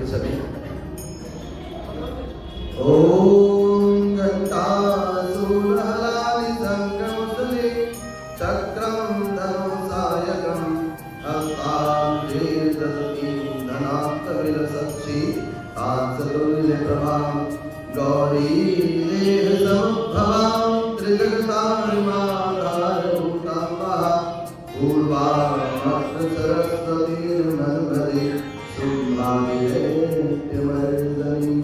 बोलिए सभी। ओम घंटासूरहलानि संगमसुले चक्रम धनुषायकम हस्ताब्जे दशती धनात्तविलसक्षी आंसतुल्यप्रभां गौरी देह समुद्भवां त्रिजगतारिमाधारभूतां महा पूर्वामत्र सरस्वतीर्नर्मदे शुभामित्यमर्दनीं।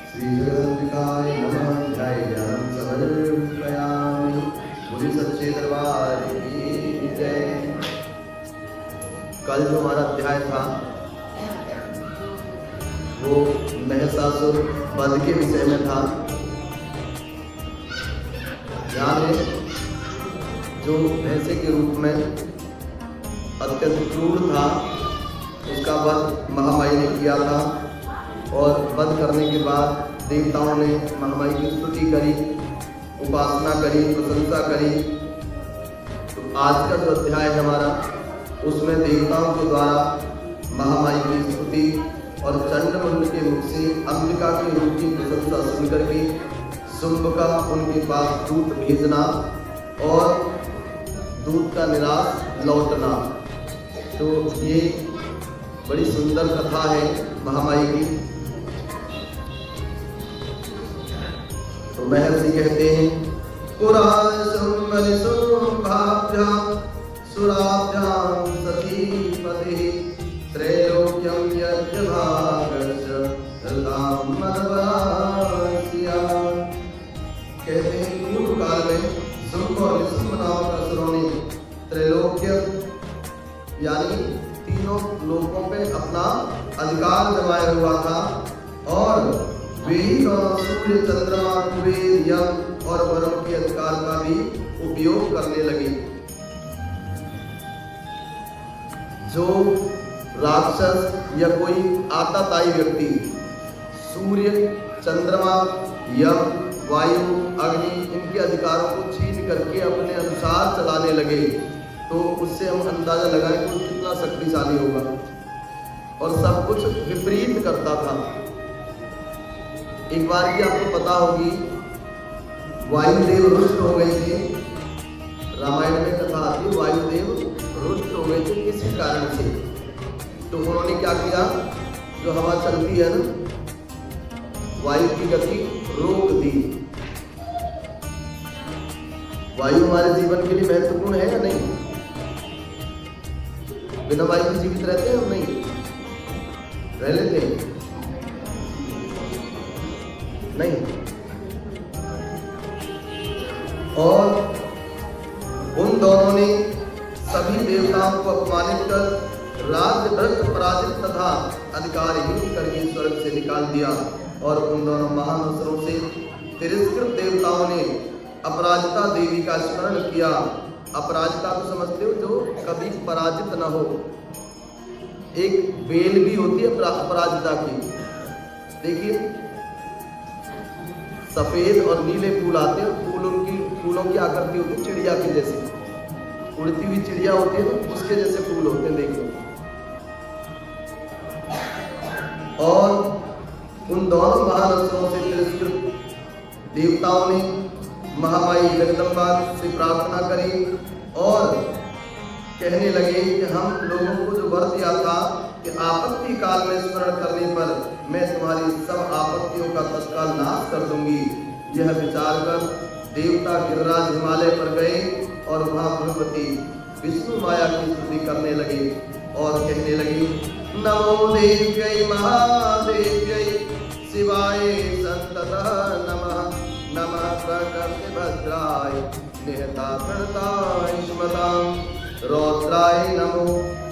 श्री जगदम्बिकाय नमः। ध्यानं समर्पयामि। बोलिए सच्चे दरबार की जय। कल जो हमारा अध्याय था वो महिषासुर वध के विषय में था। ध्यान है, जो भैंसे के रूप में अत्यंत क्रूर था उसका वध महामाई ने किया था, और वध करने के बाद देवताओं ने महामाई की स्तुति करी, उपासना करी, प्रशंसा करी। तो आज का जो अध्याय है हमारा, उसमें देवताओं के द्वारा महामाई की स्तुति और चंडमुंड के मुख से अंबिका के रूप की प्रशंसा सुनकर के शुंभ का उनके पास दूत भेजना और दूत का निराश लौटना। तो ये बड़ी सुंदर कथा है महामाई की। तो महर्षि कहते हैं पुरा शुंभनिशुंभाभ्यां सुराभ्यां सतीपतिः त्रैलोक्यं यज्ञभागस्य रतां मनवरास्या। कहते हैं पूर्व काल में शुंभ और निशुंभ नाम के असुरों ने त्रैलोक्य यानी तीनों लोकों पे अपना अधिकार जमाया हुआ था, और वे ही सूर्य चंद्रमा कुबेर यम और वरुण के अधिकार का भी उपयोग करने लगे। जो राक्षस या कोई आताताई व्यक्ति सूर्य, चंद्रमा, यम, वायु, अग्नि इनके अधिकारों को छीन करके अपने अनुसार चलाने लगे, तो उससे हम अंदाजा लगाएं कि वो कितना शक्तिशाली होगा, और सब कुछ विपरीत करता था। एक बार की आपको पता होगी, वायुदेव रुष्ट हो गए थे। रामायण में कथा आती है, वायुदेव रुष्ट हो गए थे किसी कारण से। तो उन्होंने क्या किया, जो हवा चलती है ना, वायु की गति रोक दी। वायु हमारे जीवन के लिए महत्वपूर्ण है या नहीं? बिना वायु के जीवित रहते हैं हम? नहीं रह लेते हैं? नहीं। और उन दोनों ने सभी देवताओं को अपमानित कर राज्य भ्रष्ट, पराजित तथा अधिकारहीन करके स्वर्ग से निकाल दिया, और उन दोनों महान असुरों से तिरस्कृत देवताओं ने अपराजिता देवी का स्मरण किया। अपराजिता को समझते हो, जो कभी पराजित न हो। एक बेल भी होती है अपराजिता की, देखिए सफेद और नीले फूल आते हैं, फूलों की आकृति होती है चिड़िया की जैसी, उड़ती हुई चिड़िया होती है ना, उसके जैसे फूल होते हैं, देखिए। और उन दोनों महान असुरों से तिरस्कृत देवताओं ने महामाई जगदम्बा से प्रार्थना करी और कहने लगे कि हम लोगों को जो वर दिया था कि आपत्ति काल में स्मरण करने पर मैं तुम्हारी सब आपत्तियों का तत्काल नाश कर दूंगी। यह विचार कर देवता गिरिराज हिमालय पर गए और वहां भगवती विष्णु माया की स्तुति करने लगे और कहने लगे नमो देव्यै महादेव्यै शिवाय संततः नमः नमः प्रकृति भद्राय निहता प्रणताय स्मतां रौद्राय नमो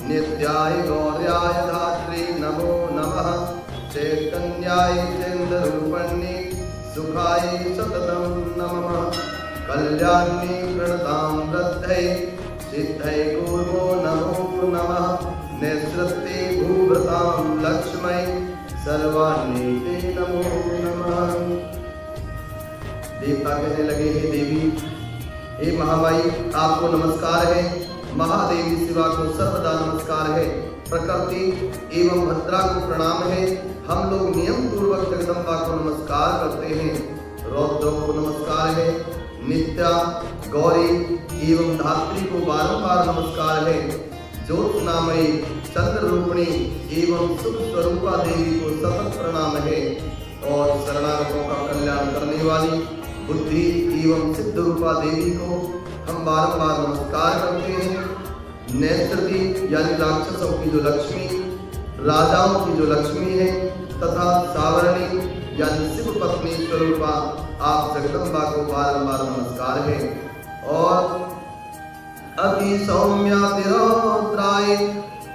नित्याय गौर्याय धात्रे नमो नमः चैतन्याय चन्द्ररूपण्ये सुखाय सततं नमः कल्याण्ये प्रणतां वृद्धये सिद्धये गुर्वो नमो नमः नैसृत्ये भूभृतां लक्ष्मै सर्वान्ये नमो नमः। देवता कहने लगे हे देवी, हे महामाई, आपको नमस्कार है। महादेवी शिवा को सर्वदा नमस्कार है। प्रकृति एवं भद्रा को प्रणाम है। हम लोग नियम पूर्वक जगदम्बा को नमस्कार करते हैं। रौद्र को नमस्कार है। नित्या, गौरी एवं धात्री को बारंबार नमस्कार है। ज्योत्नामयी, चंद्र रूपिणी एवं सुख स्वरूपा देवी को सतत प्रणाम है। और शरणागतों का कल्याण करने वाली बुद्धि एवं सिद्ध रूपा देवी को हम बारंबार नमस्कार करते हैं। नेत्रदी यानी राक्षसों की जो लक्ष्मी, राजाओं की जो लक्ष्मी है, तथा सावरणी यानी शिव पत्नी स्वरूपा आप जगदम्बा को बारंबार नमस्कार है। और अति सौम्यातिरौद्राय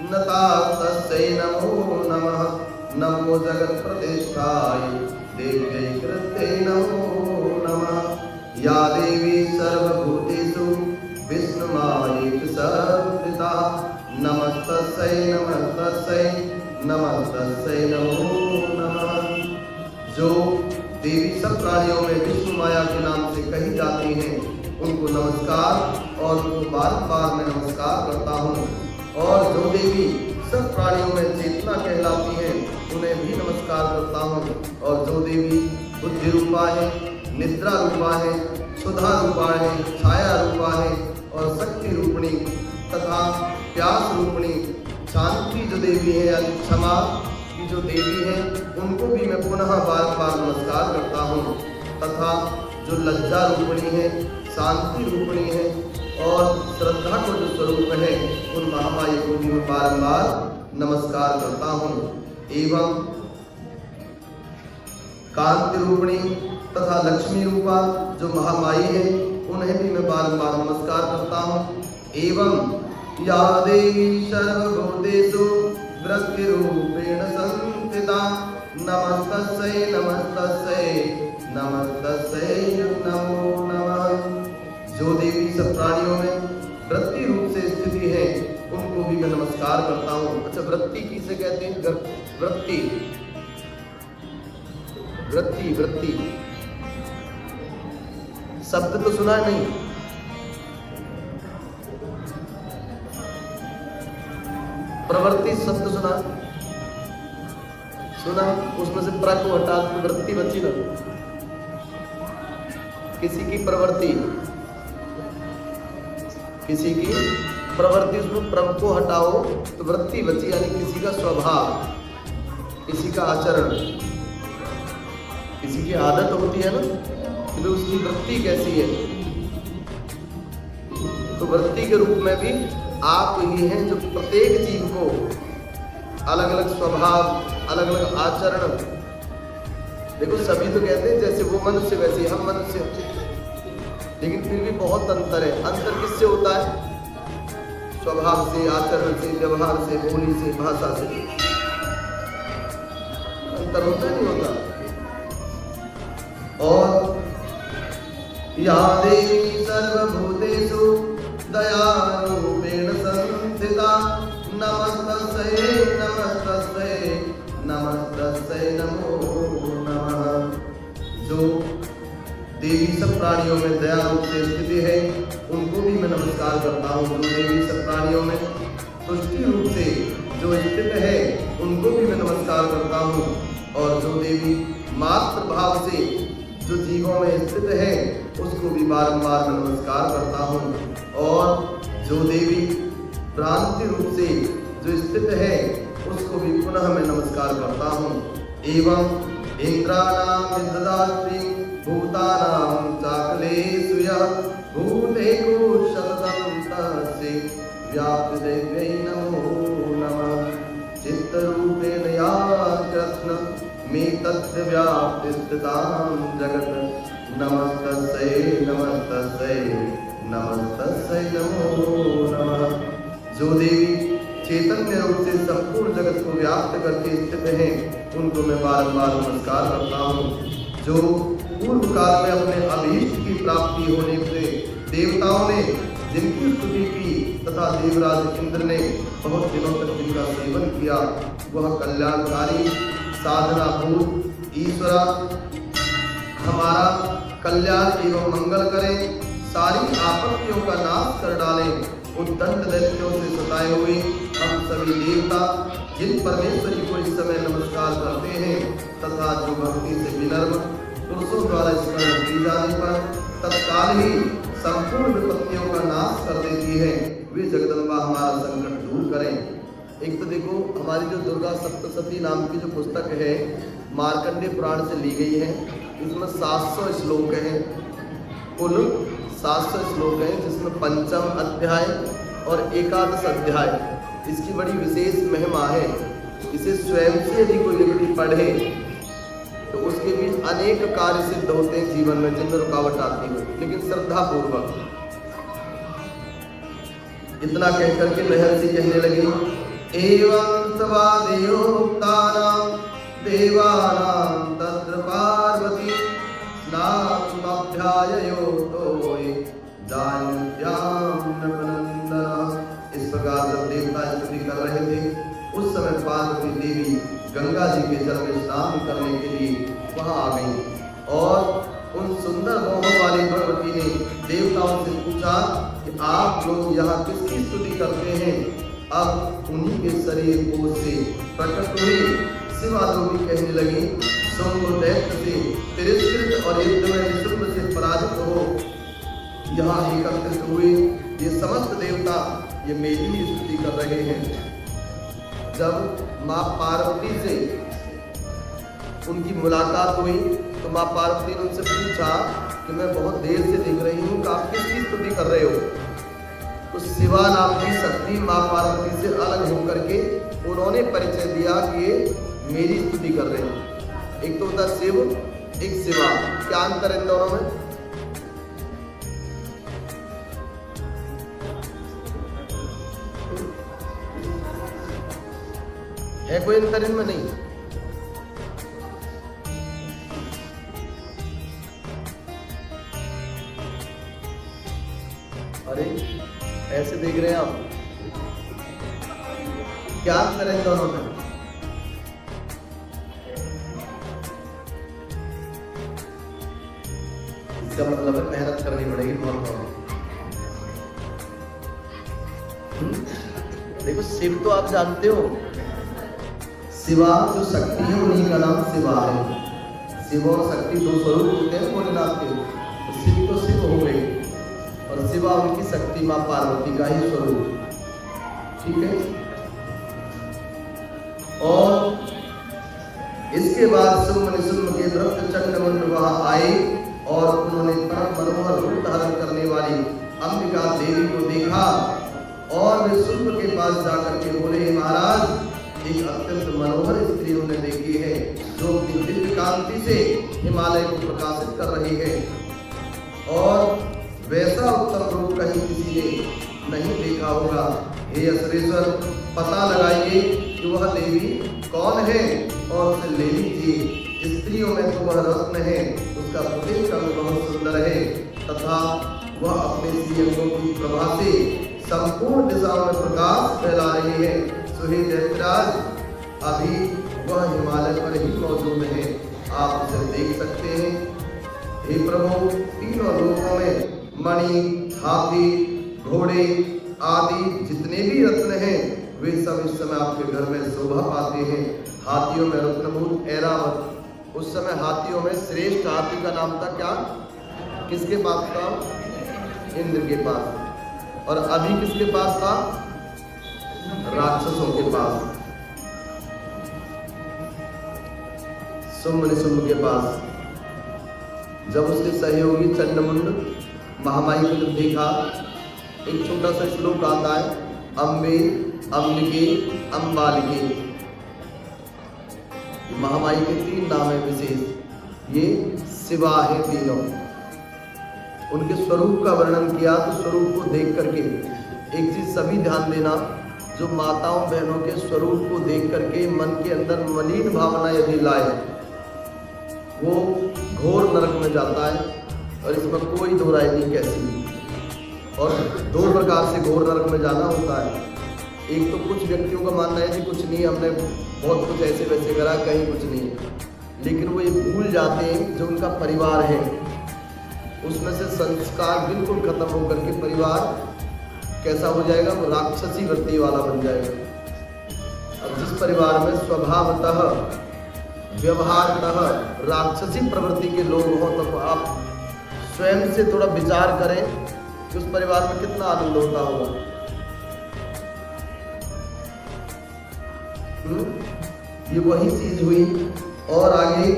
नता तस्यै नमो नमः। नमो जगत प्रतिष्ठाय देव्यै कृत्यै नमो नमः। या देवी सर्वभूतेषु विष्णुमायेति सर्वदा। नमस्तस्यै नमस्तस्यै नमस्तस्यै नमो नमः। जो देवी सब प्राणियों में विष्णु माया के नाम से कही जाती हैं, उनको नमस्कार और उनको बार-बार मैं नमस्कार करता हूँ। और जो देवी सब प्राणियों में चेतना कहलाती है, उन्हें भी नमस्कार करता हूँ। और जो देवी बुद्धि रूपा है, निद्रा रूपा है, सुधा रूपा है, छाया रूपा है और शक्ति रूपिणी तथा प्यास रूपिणी शांति जो देवी है यानी क्षमा की जो देवी है, उनको भी मैं पुनः बार-बार नमस्कार करता हूँ। तथा जो लज्जा रूपिणी है, शांति रूपिणी है और श्रद्धा को जो स्वरूप है, उन महामाई को भी मैं बारंबार नमस्कार करता हूँ। एवं कांति रूपिणी तथा लक्ष्मी रूपा जो महामाई है, उन्हें भी मैं बारंबार नमस्कार करता हूँ। एवं या देवी सर्वभूतेषु वृत्तिरूपेण संस्थिता। नमस्तस्यै नमस्तस्यै नमस्तस्यै नमो नमः। जो देवी सब प्राणियों में वृत्ति रूप से स्थिति है, उनको भी मैं नमस्कार करता हूँ। अच्छा, वृत्ति किसे कहते हैं? वृत्ति, वृत्ति, वृत्ति शब्द तो सुना नहीं? प्रवृत्ति शब्द सुना? सुना? उसमें से प्र को हटा तो वृत्ति बची ना। किसी की प्रवृत्ति, किसी की प्रवृत्ति, उसमें प्रव को हटाओ तो वृत्ति बची, यानी किसी का स्वभाव, किसी का आचरण, किसी की आदत होती है ना कि उसकी वृत्ति कैसी है। तो वृत्ति के रूप में भी आप ही हैं जो प्रत्येक जीव को अलग अलग स्वभाव, अलग अलग आचरण। देखो सभी तो कहते हैं जैसे वो मनुष्य वैसे हम मनुष्य, लेकिन फिर भी बहुत अंतर है। अंतर किससे होता है? स्वभाव से, आचरण से, व्यवहार से, बोली से, भाषा से। अंतर होता नहीं होता? और या देवी सर्वभूतेषु दयारूपेण संस्थिता। नमस्तस्यै नमस्तस्यै नमस्तस्यै नमो नमः। जो देवी सब प्राणियों में दया रूप से स्थिति है, उनको भी मैं नमस्कार करता हूँ। जो देवी सब प्राणियों में तुष्टि रूप से जो स्थित है, उनको भी मैं नमस्कार करता हूँ। और जो देवी मात्र भाव से जो जीवों में स्थित है, उसको भी बारंबार मैं नमस्कार करता हूँ। और जो देवी भ्रांति रूप से जो स्थित है, उसको भी पुनः मैं नमस्कार करता हूँ। एवं इंद्राणां विदधात्री भूतानां चाकलेषु यः भूतेषु शततं तस्य व्याप्तिदेव्यै नमो नमः। चित्तरूपेण या कृष्ण मे तस्य व्याप्तिस्थितां जगत्। नमस्तस्यै नमस्तस्यै नमस्तस्यै नमो नमः। जो देवी चैतन्य रूप से संपूर्ण जगत को व्याप्त करके स्थित हैं, उनको मैं बारंबार नमस्कार करता हूँ। जो पूर्व काल में अपने अभीष्ट की प्राप्ति होने से देवताओं ने जिनकी स्तुति की तथा देवराज इंद्र ने बहुत दिनों तक जिनका सेवन किया, वह कल्याणकारी साधना भूत ईश्वरा हमारा कल्याण एवं मंगल करें, सारी आपत्तियों का नाश कर डालें। उन दंड दैत्यों से सताए हुए हम सभी सभी देवता जिन परमेश्वरी को इस समय नमस्कार करते हैं तथा जो भक्ति से विनम्र पुरुषों द्वारा स्मरण की जाने पर तत्काल ही संपूर्ण विपत्तियों का नाश कर देती है, वे जगदम्बा हमारा संकट दूर करें। एक तो देखो हमारी जो दुर्गा सप्तशती नाम की जो पुस्तक है मार्कंडेय पुराण से ली गई है, इसमें 700 श्लोक हैं, कुल 700 श्लोक हैं, जिसमें पंचम अध्याय और एकादश अध्याय इसकी बड़ी विशेष महिमा है। इसे स्वयं से यदि कोई व्यक्ति पढ़े तो उसके भी अनेक कार्य सिद्ध होते हैं जीवन में जिनमें रुकावट आती है, लेकिन श्रद्धा पूर्वक। इतना कहकर के महर्षि कहने लगे, एवं सवादेयोक्तानां देवानां तत्र पार्वती स्नातुमभ्याययो तोये जान्यां नवनंदना। इस प्रकार जब देवता स्तुति कर रहे थे उस समय पार्वती देवी गंगा जी के जल में स्नान करने के लिए वहां आ गई और उन सुंदर मोह वाली भगवती ने देवताओं से पूछा कि आप लोग यहाँ किसकी स्तुति करते हैं। अब उन्हीं के शरीर को से प्रकट हुई शिवादेवी कहने लगी, शुंभ दैत्य से तिरस्कृत और युद्ध में विशुंभ से पराजित हो यहाँ एकत्रित हुए ये समस्त देवता ये मेरी ही स्तुति कर रहे हैं। जब माँ पार्वती से उनकी मुलाकात हुई तो माँ पार्वती ने उनसे पूछा कि मैं बहुत देर से देख रही हूँ कि आप किसकी स्तुति कर रहे हो। तो शिवा नाम की शक्ति माँ पार्वती से अलग होकर के उन्होंने परिचय दिया कि ये मेरी स्तुति कर रहे हैं। एक तो होता शिव, एक शिवा, क्या अंतर इन दोनों में? है कोई अंतर इनमें? नहीं। अरे ऐसे देख रहे हैं आप, क्या अंतर है इन दोनों में? इसका मतलब है मेहनत करनी पड़ेगी बहुत। देखो शिव तो आप जानते हो, शिवा जो शक्ति है उन्हीं का नाम शिवा है। शिव और शक्ति दो स्वरूप होते हैं भोलेनाथ के, तो शिव तो शिव हो गए और शिवा उनकी शक्ति माँ पार्वती का ही स्वरूप, ठीक है। और इसके बाद शुंभ निशुंभ के भक्त चंडमुंड वहां आए और उन्होंने परम मनोहर रूप धारण करने वाली अंबिका देवी को देखा और वे शुंभ के पास जाकर के बोले, महाराज एक अत्यंत मनोहर स्त्री उन्होंने देखी है जो अपनी दिव्य कांति से हिमालय को प्रकाशित कर रही है और वैसा उत्तम रूप कहीं किसी ने नहीं देखा होगा। हे असुरेश्वर, पता लगाइए कि वह देवी कौन है और उसे ले लीजिए। स्त्रियों में तो वह रत्न है, उसका पुटिन रंग बहुत सुंदर है तथा वह अपने श्रीअंगों की प्रभा से संपूर्ण दिशाओं में प्रकाश फैला रही है। सुहे दैत्यराज, अभी वह हिमालय पर ही मौजूद है, आप उसे देख सकते हैं। हे प्रभु, तीनों लोकों में मणि, हाथी, घोड़े आदि जितने भी रत्न हैं वे सब इस समय आपके घर में शोभा पाते हैं। हाथियों में रत्नभूत ऐरावत, उस समय हाथियों में श्रेष्ठ हाथी का नाम था क्या? किसके पास था? इंद्र के पास। और अभी किसके पास था? राक्षसों के पास, शुंभ निशुंभ के पास। जब उसके सहयोगी चंडमुंड महामाई को जब देखा, एक छोटा सा श्लोक आता है, अम्बे अम्बिके अम्बालिके। महामाई के 3 नाम है विशेष, ये शिवा है तीनों। उनके स्वरूप का वर्णन किया तो स्वरूप को देख करके एक चीज सभी ध्यान देना, जो माताओं बहनों के स्वरूप को देख करके मन के अंदर मलिन भावना यदि लाए वो घोर नरक में जाता है और इसमें कोई दो राय नहीं कैसी भी। और 2 प्रकार से घोर नरक में जाना होता है। एक तो कुछ व्यक्तियों का मानना है कि कुछ नहीं, हमने बहुत कुछ ऐसे वैसे करा, कहीं कुछ नहीं है, लेकिन वो ये भूल जाते हैं जो उनका परिवार है उसमें से संस्कार बिल्कुल खत्म होकर के परिवार कैसा हो जाएगा? वो राक्षसी वृत्ति वाला बन जाएगा। परिवार में स्वभावतः व्यवहारतः राक्षसी प्रवृत्ति के लोग हों तो आप स्वयं से थोड़ा विचार करें कि उस परिवार में कितना आनंद होता होगा। ये वही चीज हुई। और आगे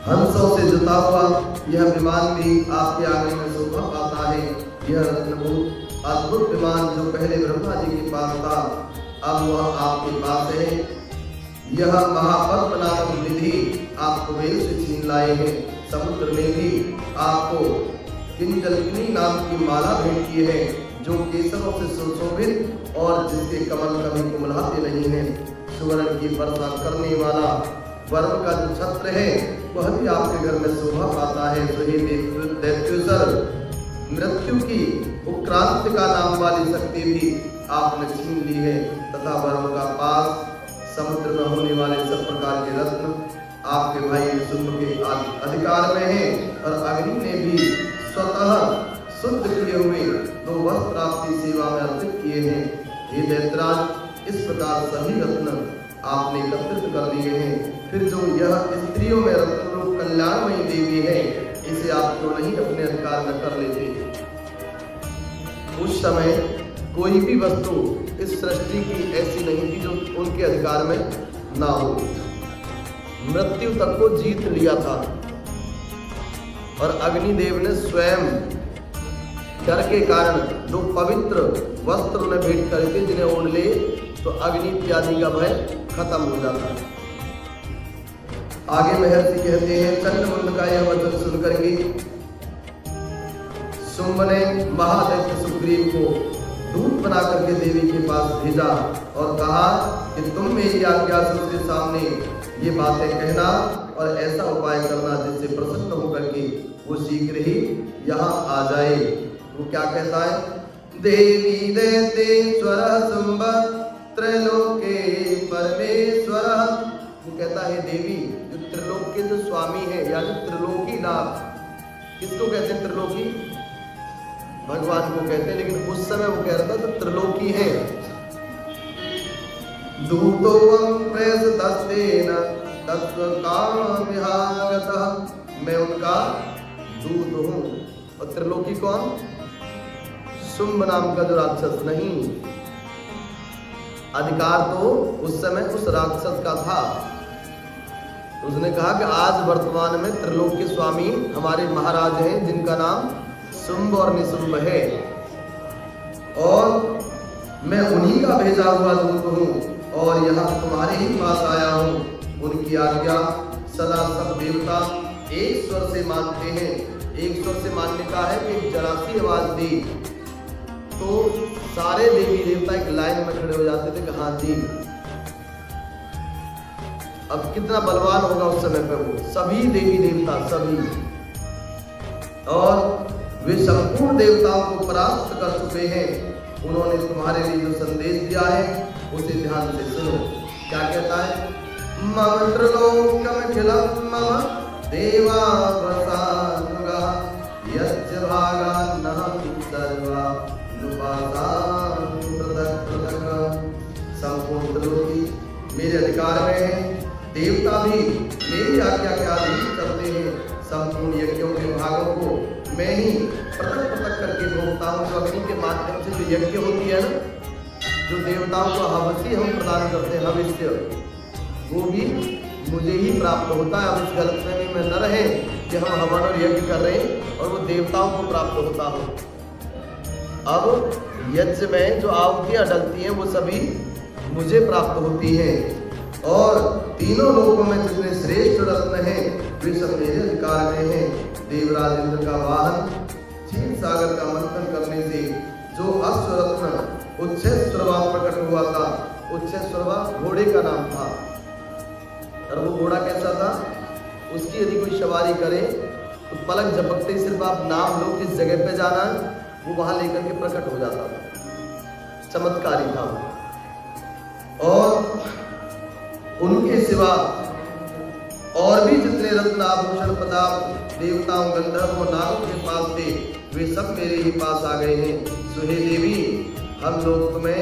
हंसों से जुता हुआ यह विमान भी आपके आगे में शोभा पाता है। यह रत्नभूत अद्भुत विमान जो पहले ब्रह्मा जी के पास था, अब वह आपके पास है। यह महापद्म नामक निधि आप कुबेर से छीन लाए हैं। समुद्र में भी आपको किंजलकिनी नाम की माला भेंट की है, जो केसरों से सुशोभित और जिसके कमल कभी कुमलाते नहीं हैं। सुवर्ण की वर्षा करने वाला वर्ण का जो छत्र है वह भी आपके घर में शोभा पाता है। तो हे दैत्योसर, मृत्यु की उत्क्रांति का नाम वाली शक्ति भी आपने छीन ली है, तथा वर्ण का पास समुद्र में होने वाले सब प्रकार के रत्न आपके भाई निशुम्भ के अधिकार में है। और अग्नि ने भी स्वतः शुद्ध किए हुए 2 वस्त्र आपकी सेवा में अर्पित किए हैं। हे दैत्यराज, इस प्रकार सभी रत्न आपने एकत्रित कर लिए हैं। फिर जो यह स्त्रियों में रत्न रूप कल्याणमयी देवी है, इसे आप क्यों नहीं अपने अधिकार में कर लेते। उस समय कोई भी वस्तु इस सृष्टि की ऐसी नहीं थी जो उनके अधिकार में ना हो। मृत्यु तक को जीत लिया था और अग्निदेव ने स्वयं डर के कारण 2 पवित्र वस्त्र उन्हें भेंट करे थे, जिन्हें ओढ़ ले तो अग्नि इत्यादि का भय खत्म हो जाता। आगे महर्षि कहते हैं, चंद्रमुंड का यह वचन सुनकर के शुंभ ने महादैत्य सुग्रीव को दूत बना करके देवी के पास भेजा और कहा कि तुम मेरी आज्ञा से उसके सामने ये बातें कहना और ऐसा उपाय करना जिससे प्रसन्न होकर के वो शीघ्र ही यहाँ आ जाए। वो क्या कहता है, देवी दैतेश्वर शुंभ त्रैलोके परमेश्वर। वो कहता है देवी, जो त्रिलोक के जो स्वामी है यानी त्रिलोकी नाथ, किसको कहते हैं त्रिलोकी? भगवान को कहते हैं, लेकिन उस समय वो कह रहा था तो त्रिलोकी है। दूतोऽहं प्रेषितस्तेन तत्स्वकामविहागतः, मैं उनका दूत हूँ। और त्रिलोकी कौन? शुंभ नाम का जो राक्षस, नहीं, अधिकार तो उस समय उस राक्षस का था। उसने कहा कि आज वर्तमान में त्रिलोक के स्वामी हमारे महाराज हैं, जिनका नाम शुंभ और निशुंभ है, और मैं उन्हीं का भेजा हुआ दूत हूँ और यहाँ तुम्हारे ही पास आया हूँ। उनकी आज्ञा सदा सब देवता एक स्वर से मानते हैं। एक स्वर से मानने का है कि जरा सी आवाज दी तो सारे देवी देवता एक लाइन में खड़े हो जाते थे कि हाँ जी। अब कितना बलवान होगा उस समय पे वो, सभी देवी देवता सभी, और वे संपूर्ण देवताओं को परास्त कर चुके हैं। उन्होंने तुम्हारे लिए जो संदेश दिया है उसे ध्यान से सुनो। क्या कहता है, मम त्रिलोकमखिलं मम देवा वसानुगा यस्य भागान्नहं सर्वा नुपासामि पृथक् पृथक्। संपूर्ण त्रिलोकी मेरे अधिकार में है, देवता भी मेरी आज्ञा के अधीन चलते हैं। संपूर्ण यज्ञों के भागों को मैं ही पृथक पृथक करके भोगता हूँ। जो अग्नि के माध्यम से जो यज्ञ होती है ना, जो देवताओं को हवसी हम प्रदान करते हैं, हविष्य, वो भी मुझे ही प्राप्त होता है। अब इस गलतफहमी में न रहे कि हम हवन और यज्ञ कर रहे हैं और वो देवताओं को प्राप्त होता हो। अब यज्ञ में जो आहुतियाँ डलती हैं वो सभी मुझे प्राप्त होती हैं, और तीनों लोगों में जितने श्रेष्ठ रत्न हैं वे सब मेरे अधिकार में हैं। देवराज इंद्र का वाहन क्षीर सागर का मंथन करने से जो अश्वरत्न उच्छेश्वरवा प्रकट हुआ था, उच्छेश्वरवा घोड़े का नाम था। और वो घोड़ा कैसा था, उसकी यदि कोई सवारी करे तो पलक झपकते ही सिर्फ आप नाम लो किस जगह पे जाना है, वो वहां लेकर के प्रकट हो जाता था। चमत्कारी था। और उनके सिवा और भी जितने रत्न आभूषण पदार्थ देवताओं गंधर्वों नागों के पास थे वे सब मेरे ही पास आ गए हैं। सो हे देवी, हम लोग तुम्हें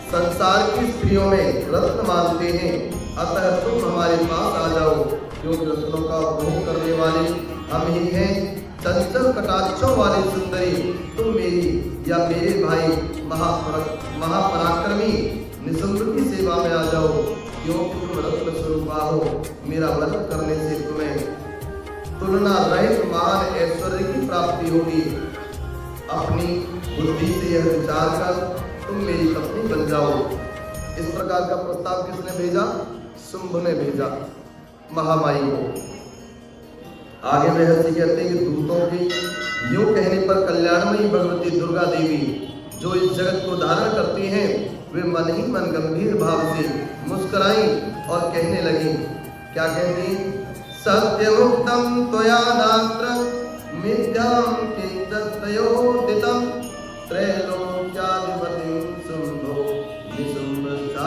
संसार की स्त्रियों में रत्न मानते हैं, अतः तुम हमारे पास आ जाओ, क्योंकि रत्नों का उपभोग करने वाले हम ही हैं। चंचल कटाक्षों वाली सुंदरी, तुम मेरी या मेरे भाई महापराक्रमी निशुम्भ की सेवा में आ जाओ, क्योंकि तुम रत्न स्वरूपा हो। मेरा वध करने से तुम्हें तुलना रहित महान ऐश्वर्य की प्राप्ति होगी। अपनी बुद्धि से यह विचार कर तुम मेरी पत्नी बन जाओ। इस प्रकार का प्रस्ताव किसने भेजा? शुंभ ने भेजा महामाई को। आगे महर्षि कहते हैं कि दूतों की यूं कहने पर कल्याणमयी भगवती दुर्गा देवी जो इस जगत को धारण करती हैं, वे मन ही मन गंभीर भाव से मुस्कुराई और कहने लगी। क्या कहती? सत्यमुक्तं त्वया नात्र मिथ्यां किंचित्तयोदितं त्रैलोक्याधिपतिं शुंभो निशुम्भशापितादृशं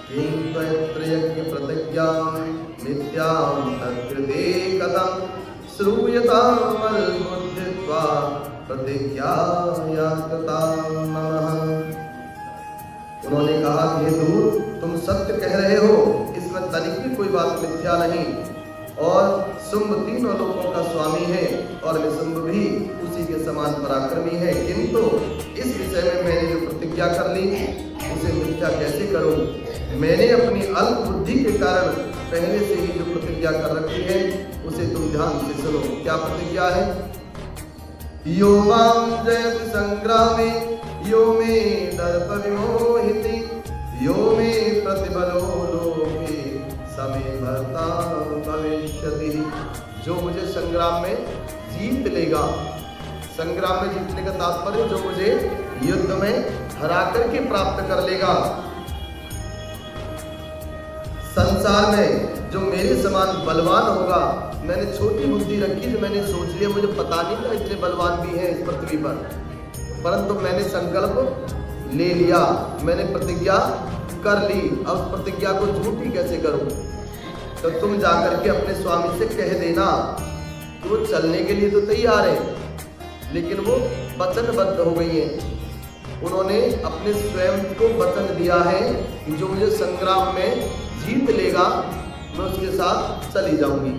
किं त्वयत्रयज्ञ प्रतिज्ञां मिथ्यां तत्कृते कथं श्रूयतामल्बुद्धित्वा प्रतिज्ञाया कृता नमः। उन्होंने कहा कि हे दूत, तुम सत्य कह रहे हो, इसमें तनिक भी कोई बात मिथ्या नहीं। और शुंभ तीनों लोगों का स्वामी है और निशुम्भ भी उसी के समान पराक्रमी है, किंतु इस विषय में मैंने जो प्रतिज्ञा कर ली उसे मिथ्या कैसे करूं? मैंने अपनी अल्प बुद्धि के कारण पहले से ही जो प्रतिज्ञा कर रखी है उसे तुम ध्यान से सुनो। क्या प्रतिज्ञा है? यो मां जयति संग्रामे यो मे दर्प विमोहिति यो मे प्रतिबलो लोके समे भर्ता भविष्यति। जो मुझे संग्राम में जीत लेगा, संग्राम में जीतने का तात्पर्य जो मुझे युद्ध में हरा करके प्राप्त कर लेगा। संसार में जो मेरे समान बलवान होगा, मैंने छोटी बुद्धि रखी तो मैंने सोच लिया मुझे पता नहीं था इतने बलवान भी हैं इस पृथ्वी पर, परंतु मैंने संकल्प ले लिया, मैंने प्रतिज्ञा कर ली। अब प्रतिज्ञा को झूठी कैसे करूं? तो तुम जाकर के अपने स्वामी से कह देना कि वो चलने के लिए तो तैयार है, लेकिन वो वचनबद्ध हो गई है। उन्होंने अपने स्वयं को वचन दिया है कि जो मुझे संग्राम में जीत लेगा मैं उसके साथ चली जाऊंगी,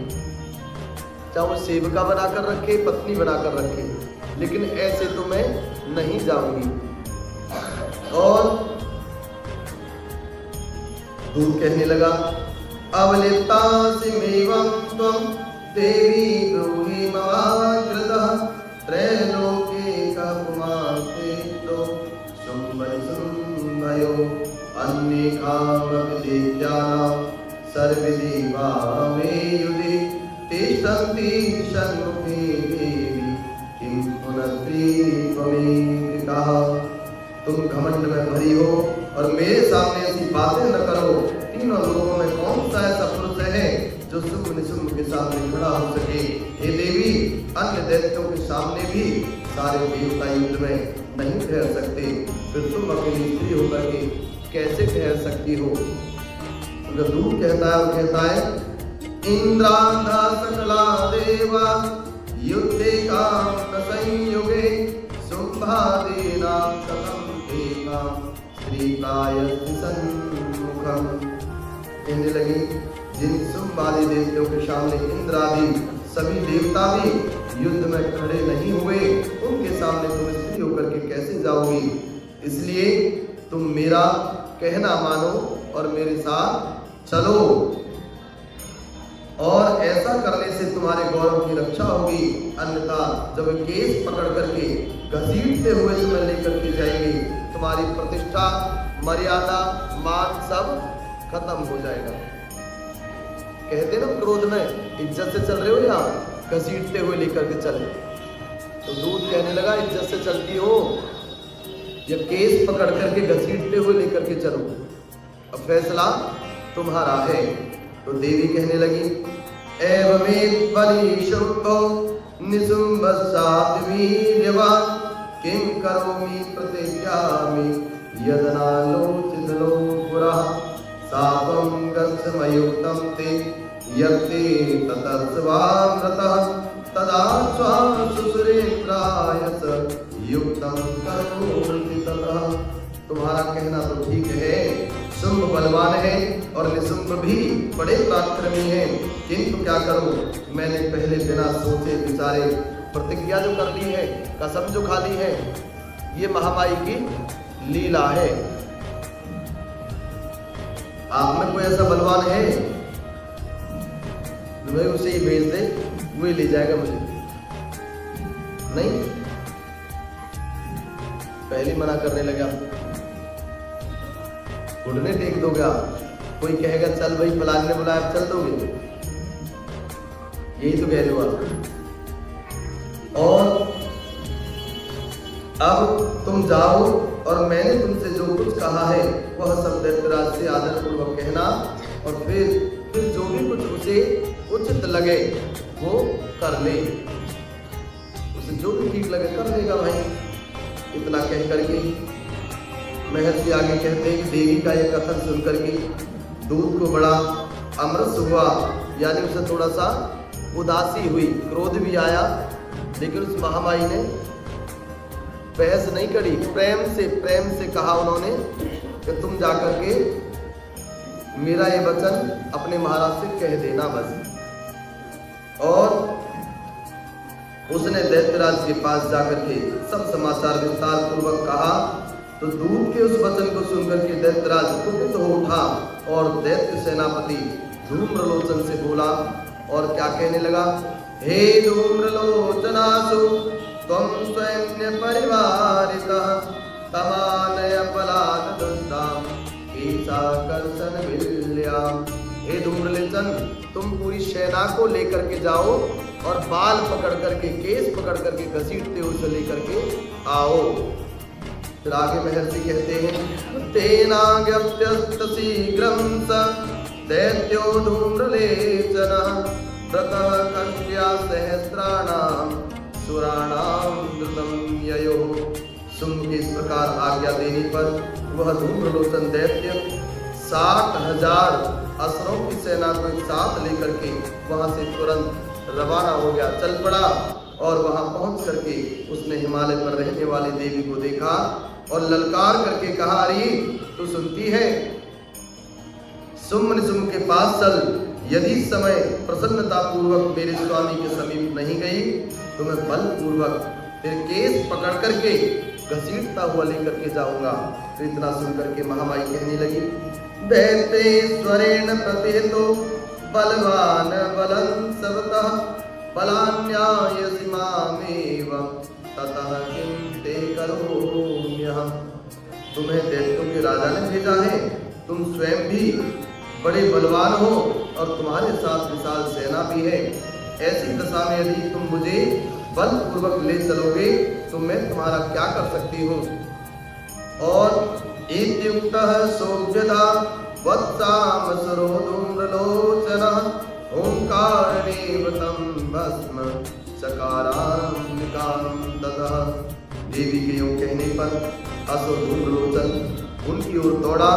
चाहे वो सेविका बनाकर रखे, पत्नी बनाकर रखे, लेकिन ऐसे तो मैं नहीं जाऊंगी। और दूत कहने लगा, अवलिप्तासिमेवं त्वं देवी ब्रूहि ममाग्रतः त्रैलोके कपुमाते तो शुम्भनिशुम्भयो अन्येकामपि देव्यानां सर्वदेवा मे युधि तिष्ठन्ति षण्मुखे देवी किं पुनस्त्रीत्वमेकः। तुम घमंड में भरी हो और मेरे सामने ऐसी बातें न करो। तीनों लोगों में कौन सा ऐसा पुरुष है जो शुंभ निशुम्भ के सामने खड़ा हो सके? हे देवी, अन्य दैत्यों के सामने भी सारे देवता युद्ध में नहीं ठहर सकते, फिर तुम अकेली स्त्री होकर के कैसे ठहर सकती हो? तो दूत कहता है, वो कहता है, इंद्रांधा सकला देवा युद्धे काम संयुगे शुंभादीना कथम देवा श्रीकायस्ति सन्मुखम। कहने लगी, जिन शुंभ आदि देवताओं के सामने इंद्र आदि सभी देवता भी युद्ध में खड़े नहीं हुए, उनके सामने तुम स्त्री होकर के कैसे जाओगी? इसलिए तुम मेरा कहना मानो और मेरे साथ चलो, और ऐसा करने से तुम्हारे गौरव की रक्षा होगी। अन्यथा जब केस पकड़ करके घसीटते हुए तुम्हें लेकर के जाएंगे, तुम्हारी प्रतिष्ठा, मर्यादा, मान सब खत्म हो जाएगा। कहते ना क्रोध में इज्जत से चल रहे हो या घसीटते हुए लेकर के चले? तो दूत कहने लगा, इज्जत से चलती हो या केस पकड़ करके घसीटते हुए लेकर के चलो, अब फैसला तुम्हारा है। तो देवी कहने लगी, एवमेव बलिशुक्तो निशुम्भस्साध्वीर्यवान् किं करोमि प्रतिज्ञामि यदनालोचितलो पुरः सात्वं गच्छमयुक्तं ते यत्ते ततस्वामृतः तदा स्वां सुसुरेन्द्राय स युक्तम करोति ततः। तुम्हारा कहना तो ठीक है, शुंभ बलवान है और निशुंभ भी बड़े पराक्रमी हैं, किंतु क्या करूं, मैंने पहले बिना सोचे विचारे प्रतिज्ञा जो कर दी है, कसम जो खा ली है, ये महामाई की लीला है। आप में कोई ऐसा बलवान है मैं उसे ही भेज दे, वही ले जाएगा मुझे? नहीं, पहले मना करने लगा, घुटने टेक दोगे आप? कोई कहेगा चल भाई फलाने ने बुलाया, चल दोगे? यही तो कह रहे हो आप। और अब तुम जाओ और मैंने तुमसे जो कुछ कहा है वह सब दैत्यराज से आदर पूर्वक कहना, और फिर जो भी कुछ उसे उचित लगे वो कर ले, उसे जो भी ठीक लगे कर लेगा भाई। इतना कह करके महर्षि आगे कहते हैं कि देवी का यह कथन सुनकर के दूध को बड़ा अमृत हुआ, यानी उसे थोड़ा सा उदासी हुई, क्रोध भी आया, लेकिन उस महामाई ने बहस नहीं करी, प्रेम से कहा उन्होंने कि तुम जाकर के मेरा ये वचन अपने महाराज से कह देना बस। और उसने दैत्यराज के पास जाकर के सब समाचार विस्तार पूर्वक कहा, तो दूत के उस वचन को सुनकर के दैत्यराज कुपित हो उठा और दैत्य सेनापति धूम्रलोचन से बोला, और क्या कहने लगा, हे धूम्रलोचनासु त्वं सैन्य परिवारितः तमानय बलात् दुष्टां ईशाकर्षण विल्याम्। हे धूम्रलोचन, तुम पूरी सेना को लेकर के जाओ और बाल पकड़ करके, केस पकड़ करके घसीटते हुए उसे लेकर के आओ। फिर आगे महर्षि कहते हैं, तेनाज्ञप्त शीघ्रं स दैत्यो धूम्रलोचनः व्रतः कन्या सहस्राणां सुराणां द्रुतं ययो। शुंभ के इस प्रकार आज्ञा देने पर वह धूम्रलोचन दैत्य 60,000 असुरों की सेना को एक साथ लेकर के वहां से तुरंत रवाना हो गया, चल पड़ा। और वहां पहुंच करके उसने हिमालय पर रहने वाली देवी को देखा और ललकार करके कहा, अरे तू सुनती है, शुंभ निशुंभ के पास चल, यदि समय प्रसन्नता पूर्वक मेरे स्वामी के समीप नहीं गई तो मैं बल पूर्वक तेरे केस पकड़ करके घसीटता हुआ लेकर के जाऊंगा। तो इतना सुनकर के महामाई कहने लगी, दैत्येश्वरेण प्रतिहितो बलवान बलं सबतः बलान्यायसि मामेव ततः किं ते करोम्यहम्। तुम्हें दैत्यों के राजा ने भेजा है, तुम स्वयं भी बड़े बलवान हो और तुम्हारे साथ विशाल सेना भी है। ऐसी दशा में यदि तुम मुझे बल पूर्वक ले चलोगे तो मैं तुम्हारा क्या कर सकती हूँ। और इत्युक्तः सोऽभ्यधा वत्सामसुरो धूम्रलोचनः ओंकारेण तं भस्म सकारान्विकां ततः। देवी के योग कहने पर असुर धूम्रलोचन उनकी ओर दौड़ा,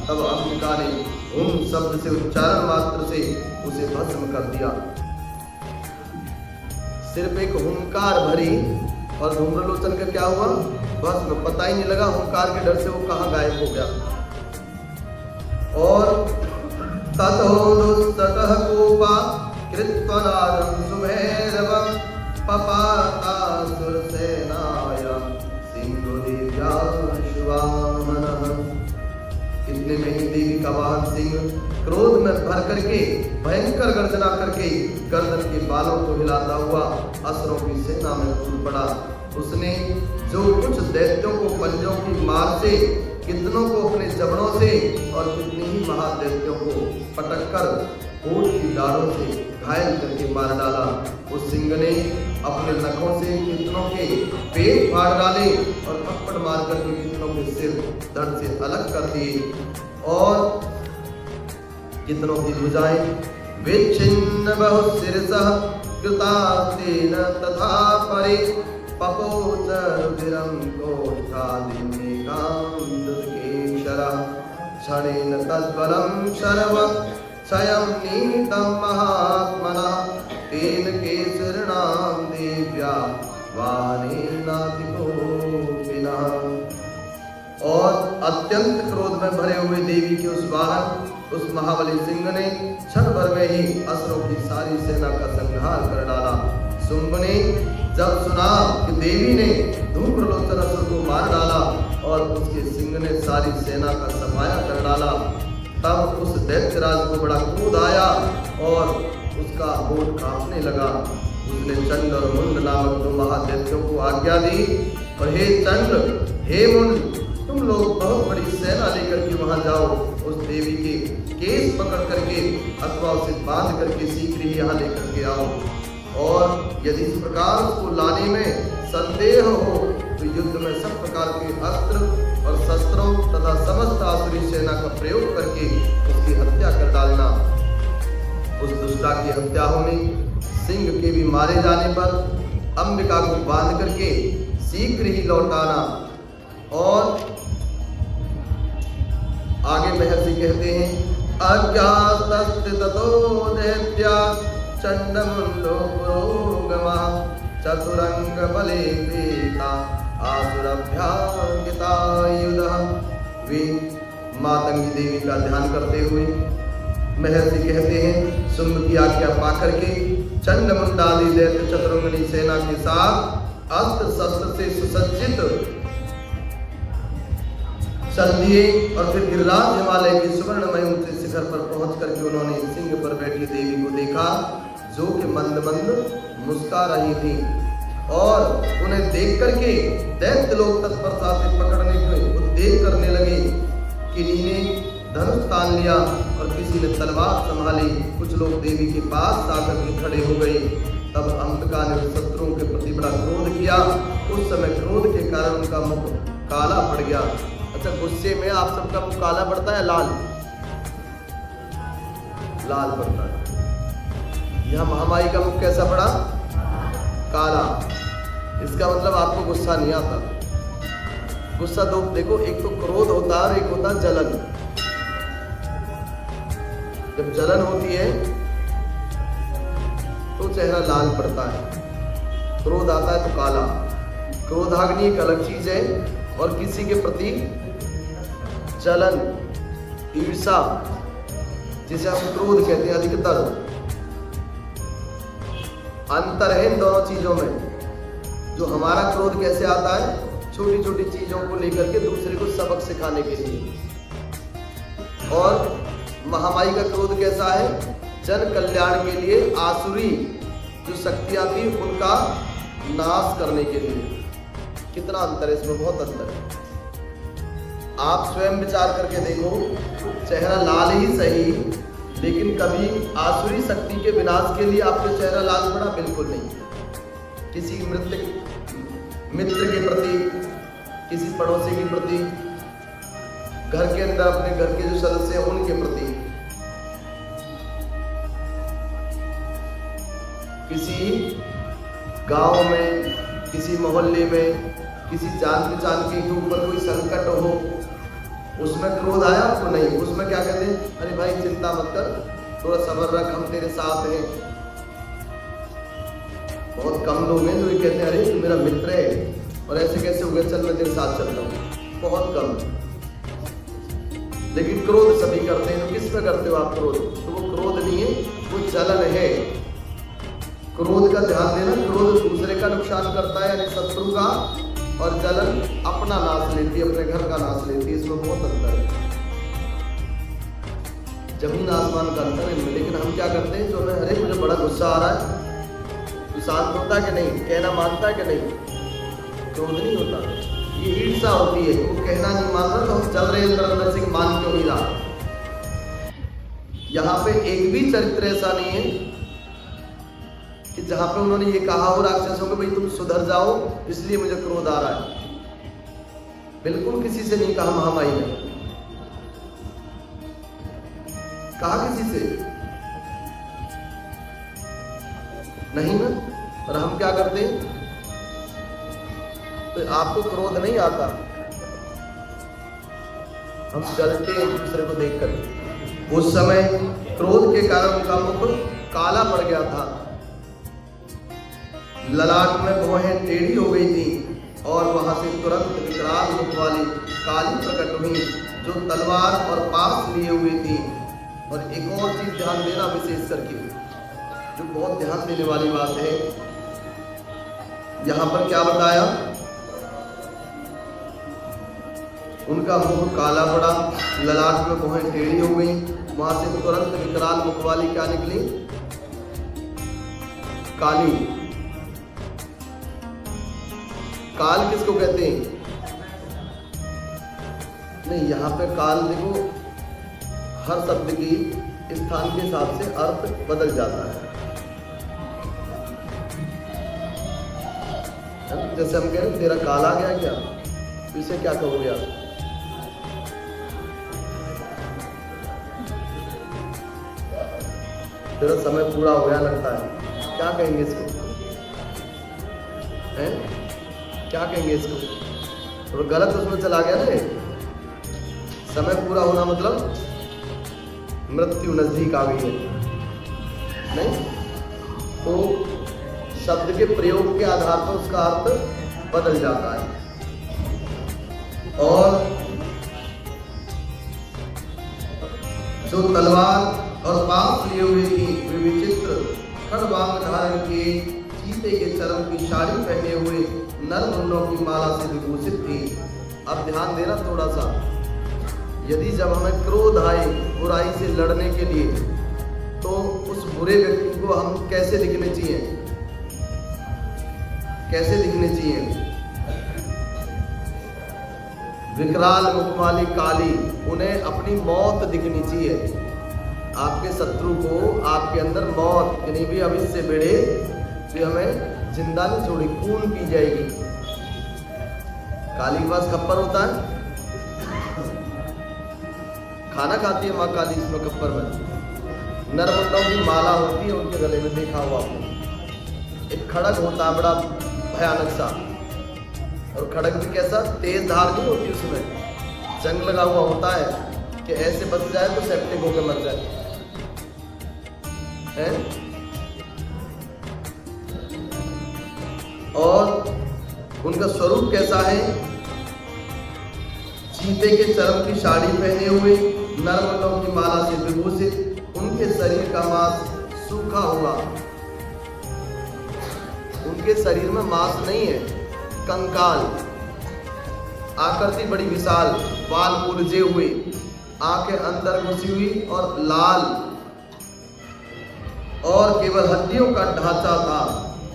तब अंबिका ने ओम शब्द से उच्चारण मात्र से उसे भस्म कर दिया। सिर्फ एक हुंकार भरी और धूम्रलोचन का क्या हुआ, भस्म, पता ही नहीं लगा, हुंकार के डर से वो कहाँ गायब हो गया। और ततो दुस्ततः कोपा कृत्वा नादं सुभैरवं पपातासुर सेनायां सिंहदेव्या शुभामनः। इतने में ही देवी का वाहन सिंह क्रोध में भर करके भयंकर गर्जना करके गर्दन के बालों को हिलाता हुआ असुरों की सेना में कूद पड़ा। उसने जो कुछ दैत्यों को पंजों की मार से, कितनों को अपने जबड़ों से और कितने ही महादैत्यों को पटक कर होठ की डालों से घायल करके मार डाला। उस सिंह ने अपने नखों से कितनों के पेट फाड़ डाले और थप्पड़ मार करके कितनों के सिर धड़ से अलग कर दिए और कितनों की भुजाएं विच्छिन्न बहुशिरसः कृतास्तेन तथा परे पपोच रुधिरं कोष्ठादिमेकां दुर्गेशरः क्षणेन तद्बलं शर्वं क्षयं नीतं महात्मनः तेन केसरिणां देव्या वाहनेनातिको अत्यंत क्रोध में भरे हुए देवी के उस वाहन उस महाबली सिंह ने क्षण भर में ही असुरों की सारी सेना का संहार कर डाला। शुंभ ने जब सुना कि देवी ने धूम्रलोचन असुर को मार डाला और उसके सिंह ने सारी सेना का सफाया कर डाला, तब उस दैत्यराज को बड़ा क्रोध आया और उसका होठ कांपने लगा। उसने चंड और मुंड नामक दो महादैत्यों को आज्ञा दी और हे चंड, हे मुंड, तुम लोग बहुत बड़ी सेना लेकर के वहां जाओ, उस देवी के केस पकड़ करके अथवा उसे बांध करके शीघ्र ही यहाँ लेकर के आओ, और यदि इस प्रकार उसको लाने में संदेह हो तो युद्ध में सब प्रकार के अस्त्र और शस्त्रों तथा समस्त आसुरी सेना का प्रयोग करके उसकी हत्या कर डालना। उस दुष्टा की हत्या होने, सिंह के भी मारे जाने पर अंबिका को बांध करके शीघ्र ही लौटाना। और आगे महर्षि कहते हैं अज्ञातस्ते ततो दैत्या चंडमुंडो पुरोगमा चतुरंग बले पेता आसुरभ्यागतायुधः। वे मातंगी देवी का ध्यान करते हुए महर्षि कहते हैं शुंभ की आज्ञा पाकर के चंडमुंड आदि दैत्य चतुरंगनी सेना के साथ अस्त्र शस्त्र से सुसज्जित चल दिए और फिर गिरिराज हिमालय के सुवर्णमय ऊंचे शिखर पर पहुंच करके उन्होंने सिंह पर बैठी देवी को देखा, जो कि मंद मंद मुस्कुरा रही थी, और उन्हें देख करके दैत्य लोग तत्परता से पकड़ने के उद्योग करने लगे। किन्हीं ने धनुष तान लिया और किसी ने तलवार संभाली। कुछ लोग देवी के पास आकर के खड़े हो गए। तब अंबिका ने शत्रुओं के प्रति बड़ा क्रोध किया। उस समय क्रोध के कारण उनका मुख काला पड़ गया। अच्छा, गुस्से में आप सबका मुख काला पड़ता है, लाल लाल पड़ता है। यह महामाई का मुख कैसा पड़ा? काला। इसका मतलब आपको गुस्सा नहीं आता। गुस्सा दो देखो, एक तो क्रोध होता है और एक होता है जलन। जब जलन होती है तो चेहरा लाल पड़ता है, क्रोध आता है तो काला। क्रोधाग्नि एक अलग चीज है, और किसी के प्रति जलन, ईर्षा, जिसे हम क्रोध कहते हैं, अधिकतर अंतर है इन दोनों चीजों में। जो हमारा क्रोध कैसे आता है? छोटी छोटी चीजों को लेकर के दूसरे को सबक सिखाने के लिए। और महामाई का क्रोध कैसा है? जन कल्याण के लिए, आसुरी जो शक्तियां थी उनका नाश करने के लिए। कितना अंतर है इसमें, बहुत अंतर है। आप स्वयं विचार करके देखो, चेहरा लाल ही सही, लेकिन कभी आसुरी शक्ति के विनाश के लिए आपका चेहरा लाल पड़ा? बिल्कुल नहीं। किसी मित्र के प्रति, किसी पड़ोसी के प्रति, घर के अंदर अपने घर के जो सदस्य हैं उनके प्रति, किसी गांव में, किसी मोहल्ले में, किसी जान पहचान के ऊपर कोई संकट हो, उसमें क्रोध आया आपको? नहीं। उसमें क्या कहते हैं? अरे भाई चिंता मत कर, थोड़ा सब्र रख, हम तेरे साथ हैं। बहुत कम लोग हैं जो ये कहते हैं अरे तू मेरा मित्र है और ऐसे कैसे हो गया, चल मैं तेरे साथ चलता हूँ। बहुत कम। लेकिन क्रोध सभी करते हैं। तो किस पे करते हो आप क्रोध? तो वो क्रोध नहीं है, वो जलन है। क्रोध का ध्यान देना, क्रोध दूसरे का नुकसान करता है यानी शत्रु का, और जलन अपना नाश लेती है, अपने घर का नाश लेती है। इसमें बहुत अंतर है, जमीन आसमान का अंतर है। लेकिन हम क्या करते हैं, जो हमें अरे मुझे बड़ा गुस्सा आ रहा है, तो शांत होता है कि नहीं? कहना मानता है कि नहीं? क्रोध नहीं होता, ये ईर्षा होती है। वो कहना नहीं मान रहा तो हम चल रहे हैं अंदर से, मान क्यों नहीं रहा? यहाँ पे एक भी चरित्र ऐसा नहीं है कि जहां पे उन्होंने ये कहा हो राक्षसों को भाई तुम सुधर जाओ इसलिए मुझे क्रोध आ रहा है। बिल्कुल किसी से नहीं कहा महामाई ने। कहा किसी से नहीं ना। और हम क्या करते हैं? तो आपको क्रोध नहीं आता, हम चलते हैं एक दूसरे को देखकर। उस समय क्रोध के कारण उनका मुख काला पड़ गया था, ललाट में भौहें टेढ़ी हो गई थी, और वहां से तुरंत विकराल रूप वाली काली प्रकट हुई जो तलवार और पास लिए हुए थी। और एक और चीज ध्यान देना विशेष करके, जो बहुत ध्यान देने वाली बात है, यहां पर क्या बताया, उनका मुख काला पड़ा, ललाट में भौहें टेढ़ी हो गई, वहां से तुरंत विकराल मुख वाली क्या निकली, काली। काल किसको कहते हैं? नहीं, यहां पे काल देखो, हर शब्द की स्थान के हिसाब से अर्थ बदल जाता है। जैसे हम कह रहे तेरा काल आ गया क्या, तो इसे क्या कहोगे आप? तेरा समय पूरा हो गया लगता है, क्या कहेंगे इसको? हैं? क्या कहेंगे इसको? और गलत उसमें चला गया ना। समय पूरा होना मतलब मृत्यु नजदीक आ गई है, नहीं? तो शब्द के प्रयोग के आधार पर उसका अर्थ बदल जाता है। और जो तलवार और पास लिए हुए थी वे विचित्र खड़बांग धारण किए, चीते के चरम की साड़ी पहने हुए, नर मुंडों की माला से विभूषित थी। अब ध्यान देना थोड़ा सा, यदि जब हमें क्रोध आए बुराई से लड़ने के लिए, तो उस बुरे व्यक्ति को हम कैसे दिखने चाहिए? कैसे दिखने चाहिए? विकराल मुख वाली काली, उन्हें अपनी मौत दिखनी चाहिए। आपके शत्रु को आपके अंदर मौत, यानी भी अब इससे भिड़े तो हमें जिंदा नहीं छोड़ी, खून पी जाएगी। काली के पास खप्पर होता है, खाना खाती है माँ काली इसमें खप्पर में। नरमुंडों की माला होती है उनके गले में, देखा हुआ आपने। एक खड़ग होता है बड़ा भयानक सा, और खड़ग भी कैसा, तेज धार नहीं होती उसमें, जंग लगा हुआ होता है कि ऐसे बच जाए तो सेप्टिक होकर मर जाए, है? और उनका स्वरूप कैसा है? चीते के चरम की साड़ी पहने हुए, नरमुंडों की माला से विभूषित, उनके शरीर का मांस सूखा हुआ। उनके शरीर में मांस नहीं है, कंकाल। आकृति बड़ी विशाल, बाल उलझे हुए, आंखें अंदर घुसी हुई और लाल, और केवल हड्डियों का ढांचा था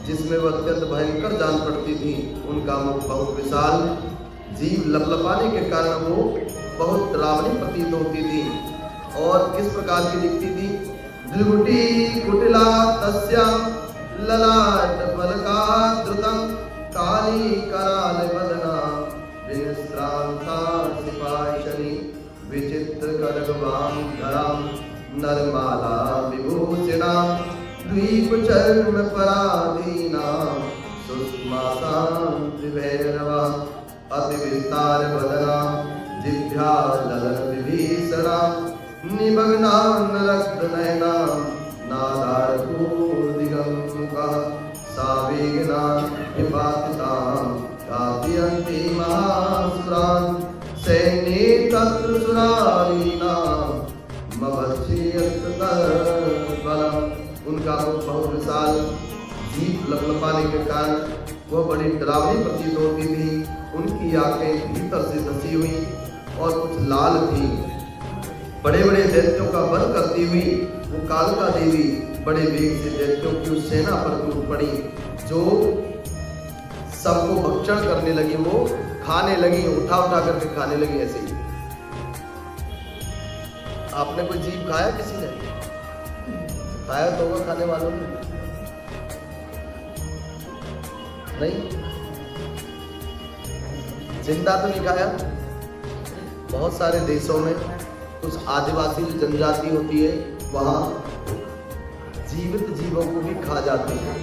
जिसमें वह अत्यंत भयंकर जान पड़ती थी। उनका मुख बहुत विशाल, जीभ लपलपाने के कारण वो बहुत डरावनी प्रतीत होती थी। और किस प्रकार की दिखती थी? द्विगुटी कुटिला तस्याम ललाट बलका द्रुतम, काली कराल बदना विश्रांता सिपाहिशनी, विचित्र खड्गवाम धराम नरमाला विभूषिणा, द्वीप चर्म पराधीना सुषमासां त्रिभैरवा, अति विस्तार बदना जिभ्या ललन विभीषणा, निमग्ना रक्त नयना नादार दिगंमुखा, सावेगना विपातितां कातियन्ति महासुरान्, सैन्ये तत्र सुरारीणां मभक्षयत बलम्। उनका मुख बहुत विशाल, जीभ लपलपाने के कारण वह बड़ी डरावनी प्रतीत होती थी। उनकी आंखें भीतर से धसी हुई और कुछ लाल थी। बड़े बड़े दैत्यों का वध करती हुई वो कालका देवी बड़े वेग से दैत्यों की उस सेना पर टूट पड़ी जो सबको भक्षण करने लगी, वो खाने लगी, उठा उठा करके खाने लगी। ऐसे ही आपने कोई जीव खाया? किसी ने खाया तो होगा, खाने वालों ने नहीं, जिंदा तो नहीं खाया। बहुत सारे देशों में कुछ आदिवासी जनजाति होती है, वहां जीवित जीवों को भी खा जाते हैं।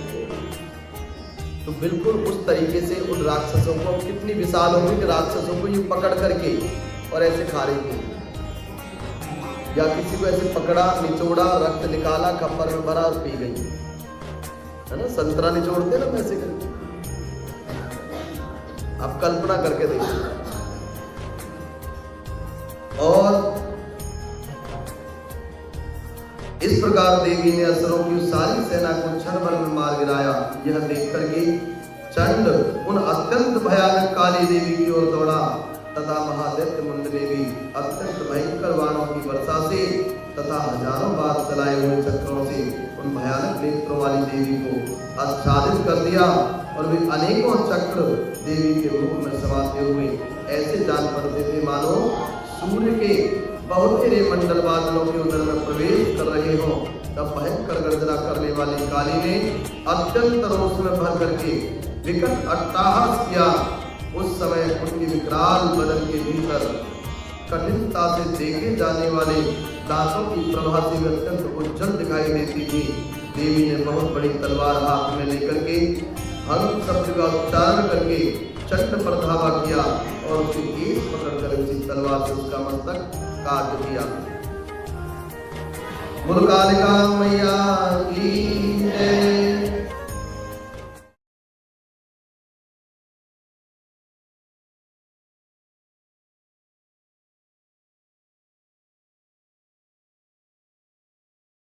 तो बिल्कुल उस तरीके से उन राक्षसों को, कितनी विशाल होगी कि राक्षसों को ये पकड़ करके और ऐसे खा रही थी, या किसी को ऐसे पकड़ा, निचोड़ा, रक्त निकाला, खप्पर में भरा और पी गई, है ना? संतरा निचोड़ते ना वैसे करके। आप कल्पना करके देखिए। और इस प्रकार देवी ने असुरों की सारी सेना को क्षण भर में मार गिराया। यह देख करके चंड उन अत्यंत भयानक काली देवी की ओर दौड़ा तथा महादैत्य मुंड ने भी अत्यंत भयंकर बाणों की वर्षा से तथा हजारों बार चलाए हुए चक्रों से उन भयानक नेत्रों वाली देवी को आच्छादित कर दिया और वे अनेकों चक्र देवी के मुख में समाते हुए ऐसे जान पड़ते थे मानो सूर्य के बहुतेरे मंडल बादलों के उदर में प्रवेश कर रहे हो। तब भयंकर गर्जना करने वाली काली ने अत्यंत रोष में भर करके विकट अट्टहास किया। उस समय उनके विकराल बदन के भीतर कठिनता से देखे जाने वाले दांतों की प्रभा से अत्यंत उज्जवल दिखाई देती थी। देवी ने बहुत बड़ी तलवार हाथ में लेकर के हंस शब्द का उच्चारण करके चंड पर धावा किया और उसके केस पकड़कर उसी तलवार से उसका मस्तक काट दिया। बोलो कालिका मैया की जय।